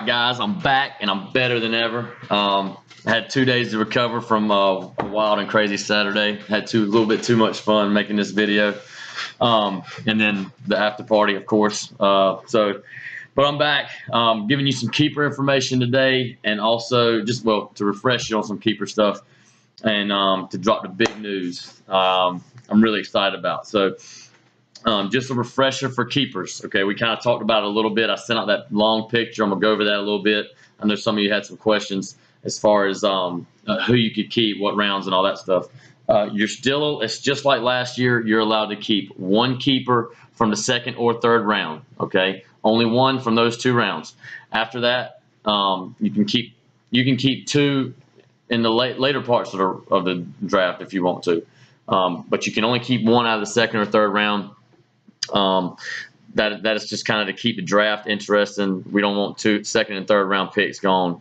right, guys, I'm back and I'm better than ever. Had 2 days to recover from a wild and crazy Saturday. Had a little bit too much fun making this video, and then the after party, of course. But I'm back, giving you some keeper information today, and also just to refresh you on some keeper stuff, and to drop the big news. I'm really excited about. So. Just a refresher for keepers. Okay, we kind of talked about it a little bit. I sent out that long picture. I'm gonna go over that a little bit. I know some of you had some questions as far as who you could keep, what rounds, and all that stuff. It's just like last year. You're allowed to keep one keeper from the second or third round. Okay, only one from those 2 rounds. After that, you can keep 2 in the later parts of the draft if you want to, but you can only keep 1 out of the second or third round. That is just kind of to keep the draft interesting. We don't want 2 second and third round picks gone.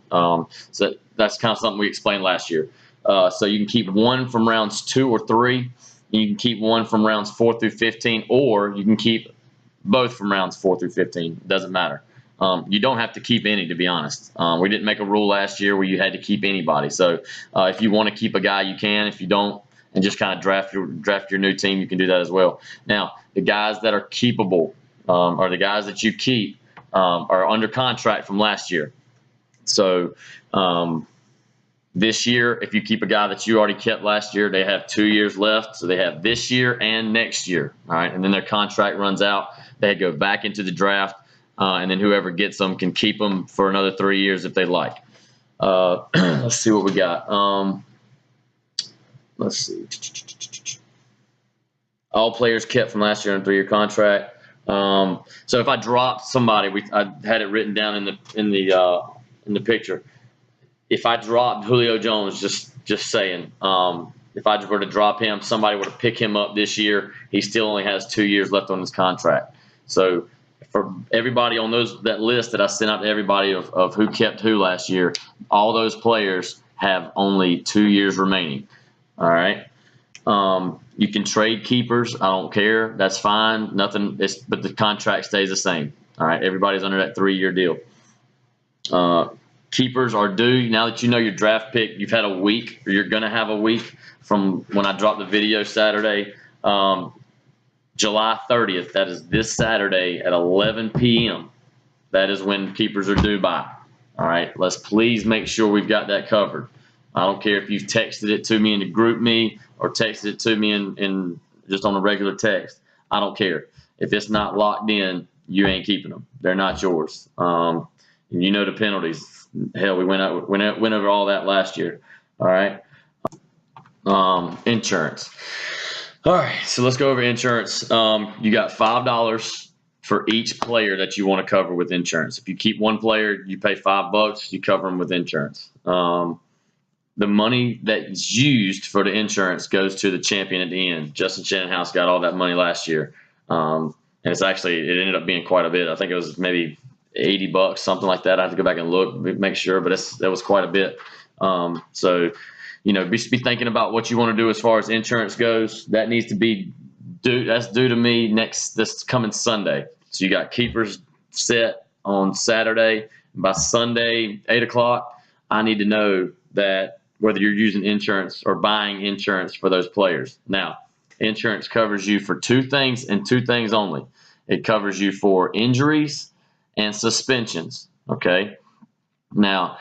So that's kind of something we explained last year. So you can keep 1 from rounds 2 or 3. You can keep 1 from rounds 4 through 15, or you can keep both from rounds 4 through 15. It doesn't matter. You don't have to keep any, to be honest. We didn't make a rule last year where you had to keep anybody. So if you want to keep a guy, you can. If you don't, and just kind of draft your new team, you can do that as well. Now, the guys that are keepable, or the guys that you keep, are under contract from last year. So this year, if you keep a guy that you already kept last year, they have 2 years left. So they have this year and next year. All right, and then their contract runs out. They go back into the draft, and then whoever gets them can keep them for another 3 years if they like. Let's see what we got. Let's see. All players kept from last year on a 3-year contract. So if I dropped somebody, I had it written down in the picture. If I dropped Julio Jones, just saying, if I were to drop him, somebody were to pick him up this year, he still only has 2 years left on his contract. So for everybody on that list that I sent out to everybody of who kept who last year, all those players have only 2 years remaining. All right. You can trade keepers. I don't care. That's fine. Nothing. But the contract stays the same. All right. Everybody's under that 3-year deal. Keepers are due now that you know your draft pick. You've had a week, or you're gonna have a week from when I dropped the video Saturday, July 30th. That is this Saturday at 11 p.m. That is when keepers are due by. All right. Let's please make sure we've got that covered. I don't care if you've texted it to me in the group me or texted it to me in just on a regular text. I don't care. If it's not locked in, you ain't keeping them. They're not yours. And you know the penalties. Hell, we went over all that last year. All right. Insurance. All right. So let's go over insurance. You got $5 for each player that you want to cover with insurance. If you keep 1 player, you pay $5. You cover them with insurance. The money that's used for the insurance goes to the champion at the end. Justin Shannonhouse got all that money last year. And it ended up being quite a bit. I think it was maybe $80, something like that. I have to go back and look, make sure, but that was quite a bit. So, be thinking about what you want to do as far as insurance goes. That needs to be that's due to me this coming Sunday. So you got keepers set on Saturday. By Sunday, 8 o'clock, I need to know that whether you're using insurance or buying insurance for those players. Now, insurance covers you for 2 things and 2 things only. It covers you for injuries and suspensions, okay? Now,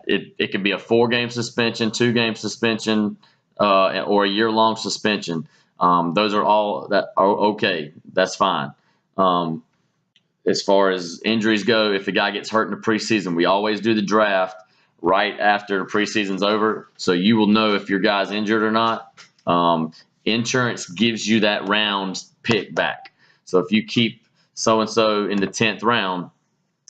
it could be a 4-game suspension, 2-game suspension, or a year-long suspension. Those are all that are okay. That's fine. As far as injuries go, if the guy gets hurt in the preseason, we always do the draft right after the preseason's over, so you will know if your guy's injured or not. Insurance gives you that round pick back. So if you keep so-and-so in the 10th round,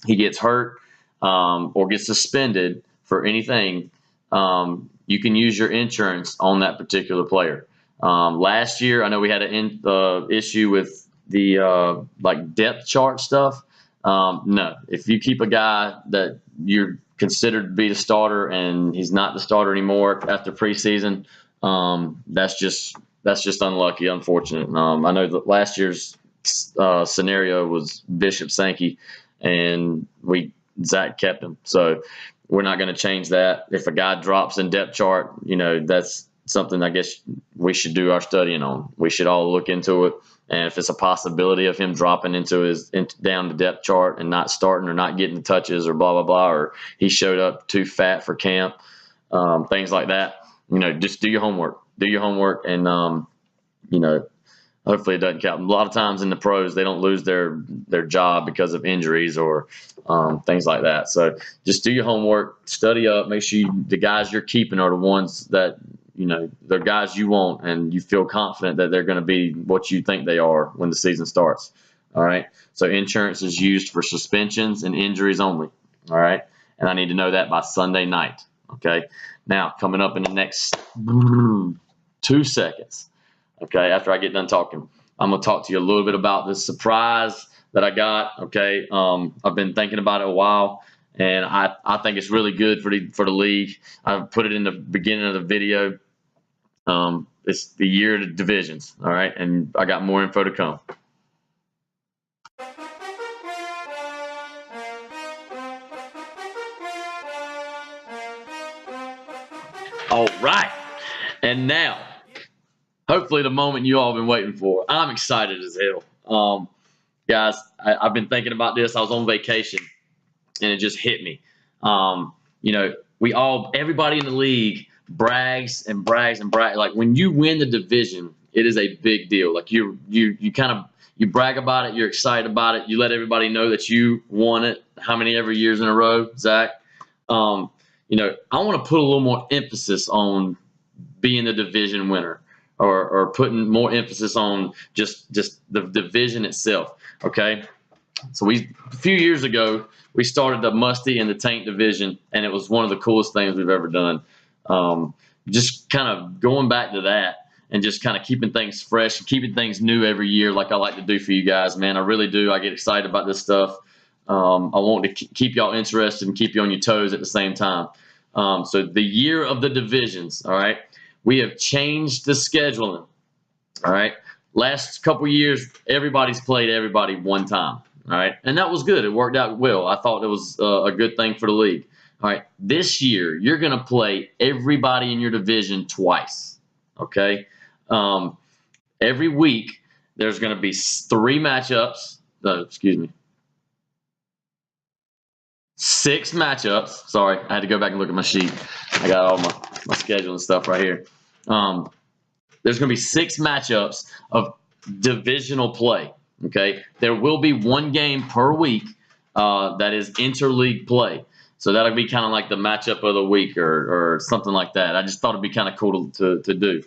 he gets hurt or gets suspended for anything, you can use your insurance on that particular player. Last year, I know we had an issue with the like depth chart stuff. No, if you keep a guy that you're considered to be the starter and he's not the starter anymore after preseason, that's just unlucky, unfortunate. I know that last year's scenario was Bishop Sankey, and we Zach kept him. So we're not going to change that. If a guy drops in depth chart, that's something I guess we should do our studying on. We should all look into it. And if it's a possibility of him dropping down the depth chart and not starting or not getting the touches or blah, blah, blah, or he showed up too fat for camp, things like that, just do your homework. Do your homework and, hopefully it doesn't count. A lot of times in the pros, they don't lose their job because of injuries or things like that. So just do your homework, study up, make sure the guys you're keeping are the ones that, they're guys you want and you feel confident that they're going to be what you think they are when the season starts. All right. So insurance is used for suspensions and injuries only. All right. And I need to know that by Sunday night. Okay. Now, coming up in the next 2 seconds. Okay, after I get done talking, I'm going to talk to you a little bit about the surprise that I got. Okay, I've been thinking about it a while, and I think it's really good for the league. I put it in the beginning of the video. It's the year of the divisions. All right, and I got more info to come. All right, and now, hopefully the moment you all been waiting for. I'm excited as hell. Guys, I've been thinking about this. I was on vacation, and it just hit me. Everybody in the league brags and brags and brags. Like when you win the division, it is a big deal. Like you brag about it. You're excited about it. You let everybody know that you won it. How many every years in a row, Zach? I want to put a little more emphasis on being the division winner. Or putting more emphasis on just the division itself. Okay, so a few years ago we started the Musty and the Tank division, and it was one of the coolest things we've ever done. Just kind of going back to that and just kind of keeping things fresh and keeping things new every year, like I like to do for you guys, man. I really do. I get excited about this stuff. I want to keep y'all interested and keep you on your toes at the same time. So the year of the divisions, all right. We have changed the scheduling. All right. Last couple years, everybody's played everybody one time. All right. And that was good. It worked out well. I thought it was a good thing for the league. All right. This year, you're going to play everybody in your division twice. Okay. Every week, there's going to be 3 matchups. 6 matchups. Sorry, I had to go back and look at my sheet. I got all my schedule and stuff right here. There's going to be 6 matchups of divisional play. Okay, there will be 1 game per week that is interleague play. So that'll be kind of like the matchup of the week or something like that. I just thought it'd be kind of cool to do.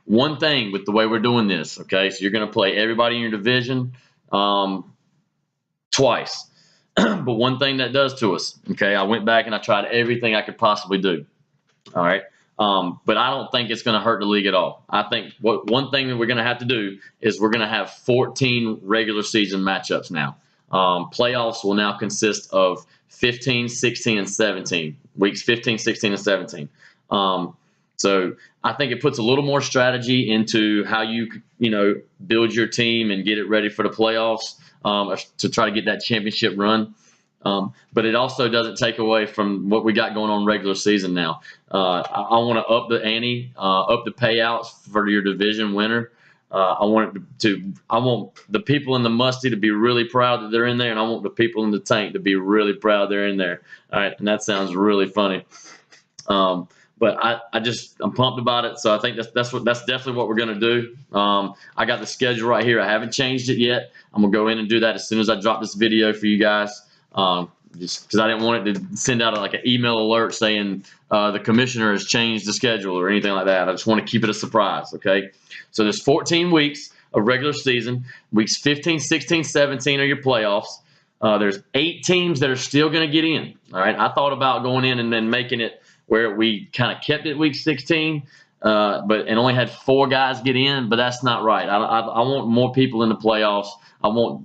One thing with the way we're doing this, okay, so you're going to play everybody in your division twice. But one thing that does to us, okay, I went back and I tried everything I could possibly do. All right. But I don't think it's going to hurt the league at all. I think one thing that we're going to have to do is we're going to have 14 regular season matchups now. Playoffs will now consist of 15, 16, and 17. Weeks 15, 16, and 17. So I think it puts a little more strategy into how you build your team and get it ready for the playoffs to try to get that championship run. But it also doesn't take away from what we got going on regular season now. I want to up the ante, up the payouts for your division winner. I want the people in the Musty to be really proud that they're in there, and I want the people in the Tank to be really proud they're in there. All right, and that sounds really funny. But I'm pumped about it. So I think that's definitely what we're gonna do. I got the schedule right here. I haven't changed it yet. I'm gonna go in and do that as soon as I drop this video for you guys. Just because I didn't want it to send out like an email alert saying the commissioner has changed the schedule or anything like that. I just want to keep it a surprise. Okay. So there's 14 weeks of regular season. Weeks 15, 16, 17 are your playoffs. There's 8 teams that are still going to get in. All right. I thought about going in and then making it where we kind of kept it week 16, and only had 4 guys get in, but that's not right. I want more people in the playoffs. I want,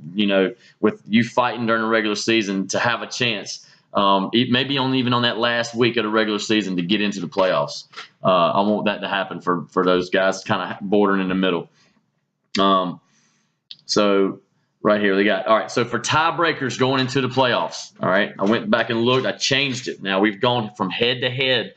with you fighting during the regular season to have a chance, maybe even on that last week of the regular season to get into the playoffs. I want that to happen for those guys kind of bordering in the middle. So right here. They got, all right, so for tiebreakers going into the playoffs, all right, I went back and looked. I changed it. Now we've gone from head to head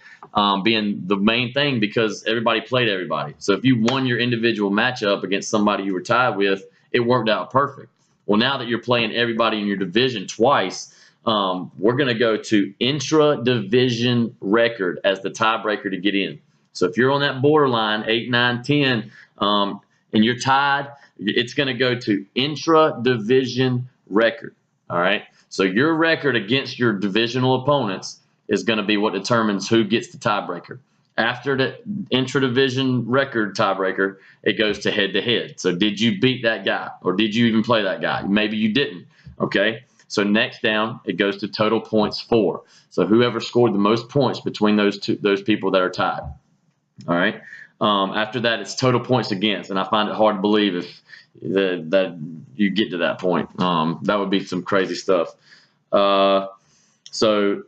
being the main thing because everybody played everybody. So if you won your individual matchup against somebody you were tied with, it worked out perfect. Well, now that you're playing everybody in your division twice, we're going to go to intra-division record as the tiebreaker to get in. So if you're on that borderline, 8, 9, 10, and you're tied, it's going to go to intra-division record. All right. So your record against your divisional opponents is going to be what determines who gets the tiebreaker. After the intra-division record tiebreaker, it goes to head-to-head. So did you beat that guy, or did you even play that guy? Maybe you didn't. Okay. So next down, it goes to total points for. So whoever scored the most points between those people that are tied. All right. After that, it's total points against, and I find it hard to believe if that you get to that point. That would be some crazy stuff. So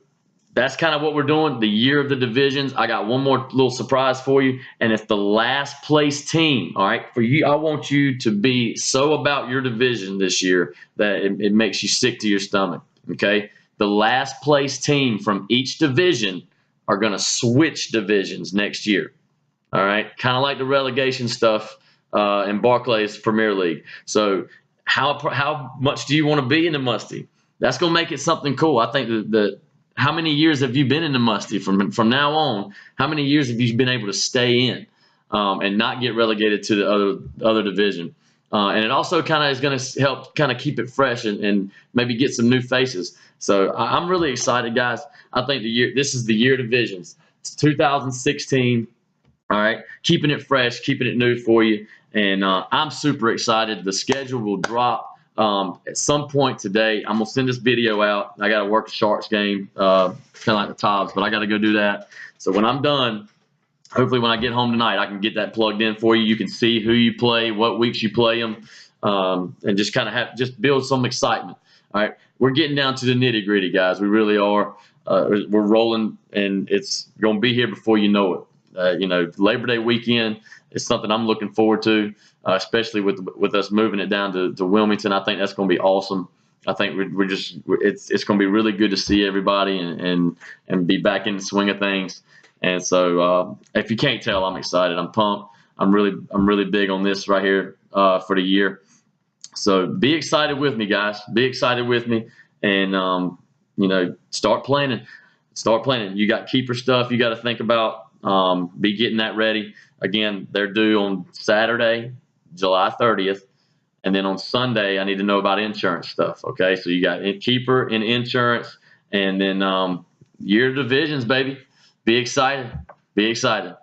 that's kind of what we're doing. The year of the divisions. I got one more little surprise for you, and it's the last place team. All right, for you, I want you to be so about your division this year that it makes you sick to your stomach. Okay, the last place team from each division are going to switch divisions next year. All right, kind of like the relegation stuff in Barclays Premier League. So how much do you want to be in the Musty? That's going to make it something cool. I think that how many years have you been in the Musty from now on? How many years have you been able to stay in and not get relegated to the other division? And it also kind of is going to help kind of keep it fresh and maybe get some new faces. So I'm really excited, guys. I think this is the year of divisions. It's 2016. All right, keeping it fresh, keeping it new for you, and I'm super excited. The schedule will drop at some point today. I'm gonna send this video out. I got to work a Sharks game, kind of like the Tops, but I got to go do that. So when I'm done, hopefully when I get home tonight, I can get that plugged in for you. You can see who you play, what weeks you play them, and just kind of just build some excitement. All right, we're getting down to the nitty gritty, guys. We really are. We're rolling, and it's gonna be here before you know it. Labor Day weekend is something I'm looking forward to, especially with us moving it down to Wilmington. I think that's going to be awesome. I think it's going to be really good to see everybody and be back in the swing of things. And so, if you can't tell, I'm excited. I'm pumped. I'm really big on this right here for the year. So be excited with me, guys. Be excited with me, and start planning. Start planning. You got keeper stuff you got to think about. Be getting that ready. Again, they're due on Saturday, July 30th. And then on Sunday, I need to know about insurance stuff. Okay. So you got keeper and insurance, and then year divisions, baby. Be excited. Be excited.